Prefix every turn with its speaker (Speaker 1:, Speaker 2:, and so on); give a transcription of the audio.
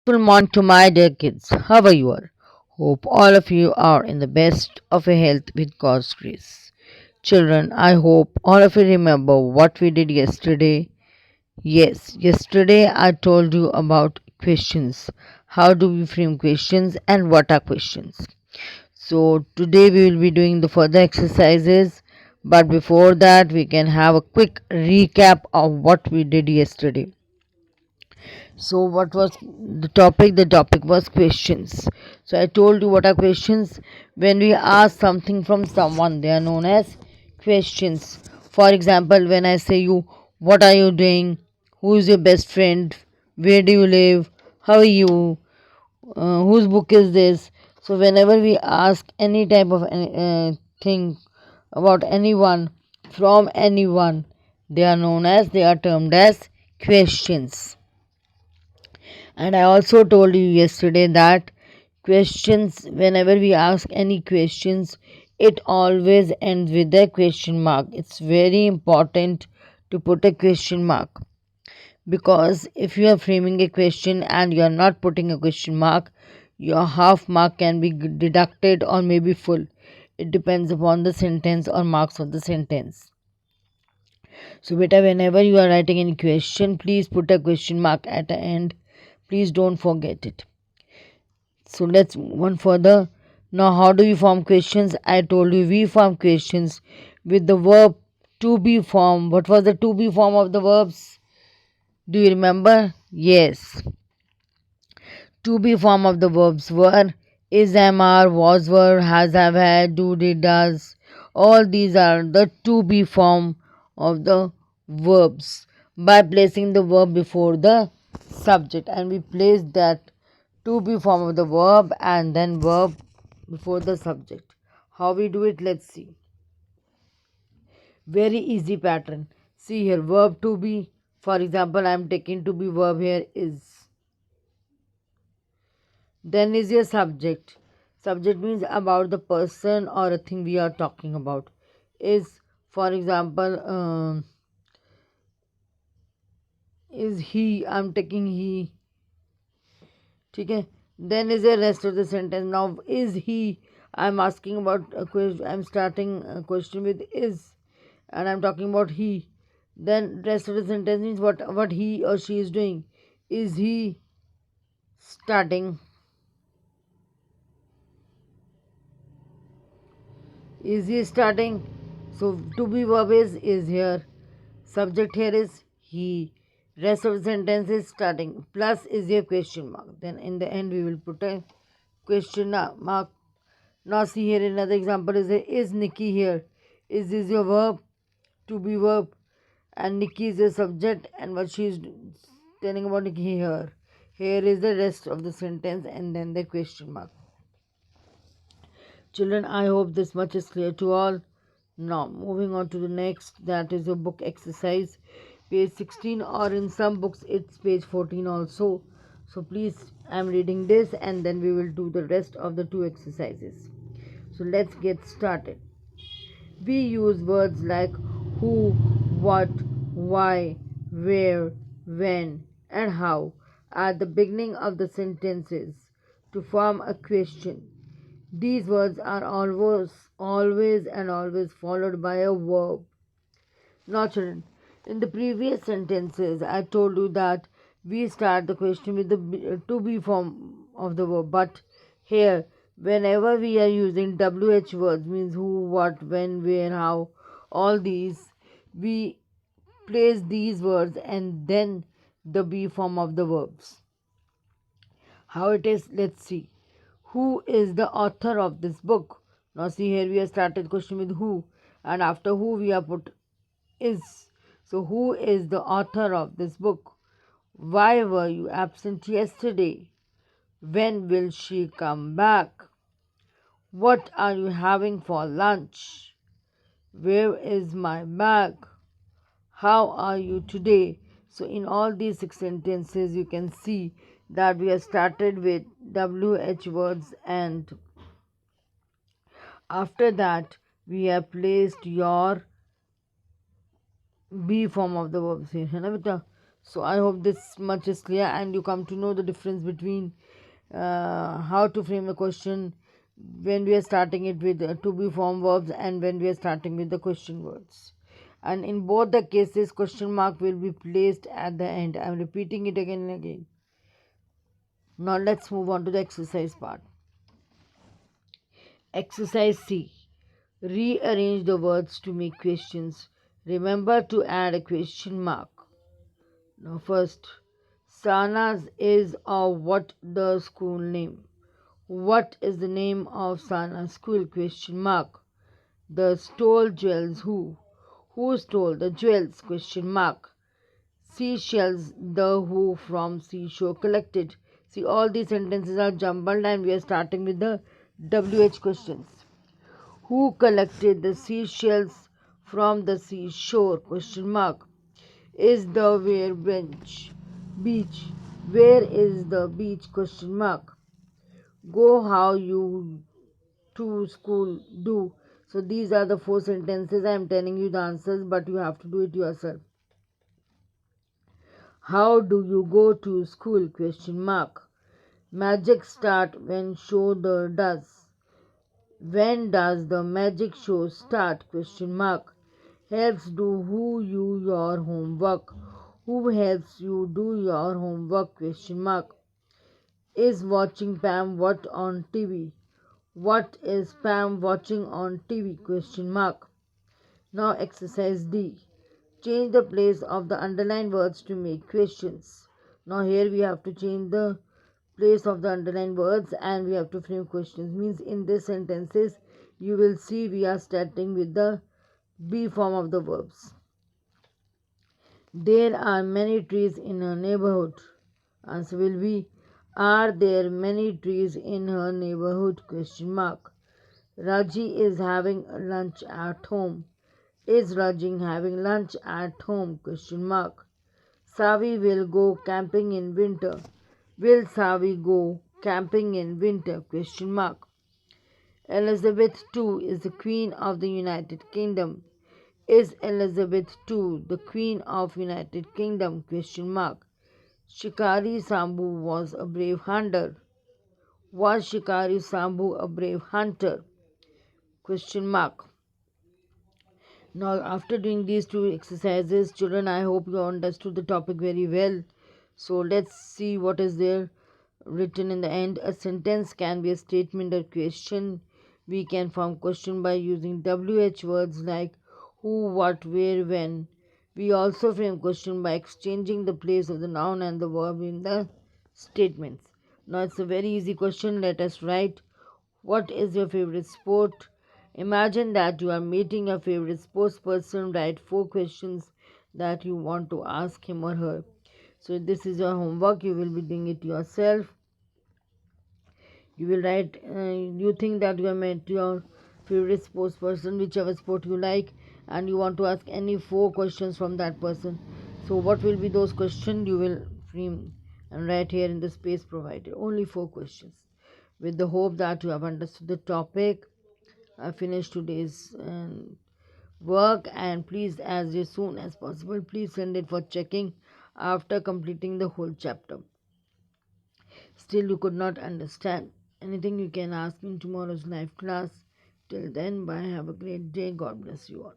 Speaker 1: Good morning to my dear kids. How are you all? Hope all of you are in the best of your health with God's grace. Children, I hope all of you remember what we did yesterday. Yes, yesterday I told you about questions. How do we frame questions and what are questions? So today we will be doing the further exercises. But before that, we can have a quick recap of what we did yesterday. So, what was the topic? The topic was questions. So, I told you what are questions. When we ask something from someone, they are known as questions. For example, when I say you, what are you doing? Who is your best friend? Where do you live? How are you? Whose book is this? So, whenever we ask any type of thing about anyone from anyone, they are termed as questions. And I also told you yesterday that questions, whenever we ask any questions, it always ends with a question mark. It's very important to put a question mark, because if you are framing a question and you are not putting a question mark, your half mark can be deducted or maybe full. It depends upon the sentence or marks of the sentence. So, beta, whenever you are writing any question, please put a question mark at the end. Please don't forget it. So let's move on further. Now, how do we form questions? I told you we form questions with the verb to be form. What was the to be form of the verbs? Do you remember? Yes. To be form of the verbs were is, am, are, was, were, has, have, had, do, did, does. All these are the to be form of the verbs by placing the verb before the subject, and we place that to be form of the verb and then verb before the subject. How we do it? Let's see. Very easy pattern. See here, verb to be. For example, I am taking to be verb here is. Then is your subject. Subject means about the person or a thing we are talking about. Is, for example, is he. I'm taking he. Okay. Then is the rest of the sentence. Now, is he. I'm asking about a question. I'm starting a question with is, and I'm talking about he. Then rest of the sentence means what he or she is doing. Is he starting? Is he starting? So to be verb is here. Subject here is he. Rest of the sentence is starting. Plus is a question mark. Then in the end we will put a question mark. Now see here another example is Nikki here. Is your verb, to be verb, and Nikki is the subject, and what she is telling about Nikki here. Here is the rest of the sentence and then the question mark. Children, I hope this much is clear to all. Now, moving on to the next, that is a book exercise, page 16, or in some books it's page 14 also. So, please, I'm reading this and then we will do the rest of the two exercises. So, let's get started. We use words like who, what, why, where, when, and how at the beginning of the sentences to form a question. These words are always followed by a verb. Now, children, in the previous sentences, I told you that we start the question with the to be form of the verb. But here, whenever we are using WH words, means who, what, when, where, how, all these, we place these words and then the be form of the verbs. How it is? Let's see. Who is the author of this book? Now, see here we have started question with who, and after who we have put is. So, who is the author of this book? Why were you absent yesterday? When will she come back? What are you having for lunch? Where is my bag? How are you today? So, in all these six sentences, you can see that we have started with WH words, and after that, we have placed your be form of the verbs here. है ना बेटा? So I hope this much is clear and you come to know the difference between how to frame a question when we are starting it with to be form verbs and when we are starting with the question words. And in both the cases, question mark will be placed at the end. I'm repeating it again and again. Now let's move on to the exercise part. Exercise C. Rearrange the words to make questions. Remember to add a question mark. Now first, Sana's is or what the school name? What is the name of Sana's school? Question mark. The stole jewels who? Who stole the jewels? Question mark. Seashells the who from seashore collected. See, all these sentences are jumbled and we are starting with the WH questions. Who collected the seashells from the seashore? Question mark. Is the where bench beach? Where is the beach? Question mark. Go how you to school do. So these are the four sentences. I am telling you the answers, but you have to do it yourself. How do you go to school? Question mark. Magic start when show the does. When does the magic show start? Question mark. Helps do who you your homework. Who helps you do your homework? Question mark. Is watching Pam what on TV? What is Pam watching on TV? Question mark. Now exercise D. Change the place of the underlined words to make questions. Now here we have to change the place of the underlined words and we have to frame questions. Means in these sentences you will see we are starting with the be form of the verbs. There are many trees in her neighborhood. Answer will be, are there many trees in her neighborhood? Question mark. Raji is having lunch at home. Is Raji having lunch at home? Question mark. Savi will go camping in winter. Will Savi go camping in winter? Question mark. Elizabeth II is the Queen of the United Kingdom. Is Elizabeth II the Queen of United Kingdom? Question mark. Shikari Sambhu was a brave hunter. Was Shikari Sambhu a brave hunter? Question mark. Now, after doing these two exercises, children, I hope you understood the topic very well. So, let's see what is there written in the end. A sentence can be a statement or question. We can form question by using WH words like who, what, where, when. We also frame question by exchanging the place of the noun and the verb in the statements. Now, it's a very easy question. Let us write. What is your favorite sport? Imagine that you are meeting your favorite sports person. Write four questions that you want to ask him or her. So, this is your homework. You will be doing it yourself. You will write, you think that you have met your favorite sports person, whichever sport you like, and you want to ask any four questions from that person. So, what will be those questions? You will frame and write here in the space provided. Only four questions. With the hope that you have understood the topic, I finished today's work, and please, as soon as possible, please send it for checking after completing the whole chapter. Still, you could not understand anything, you can ask me in tomorrow's live class. Till then, bye. Have a great day. God bless you all.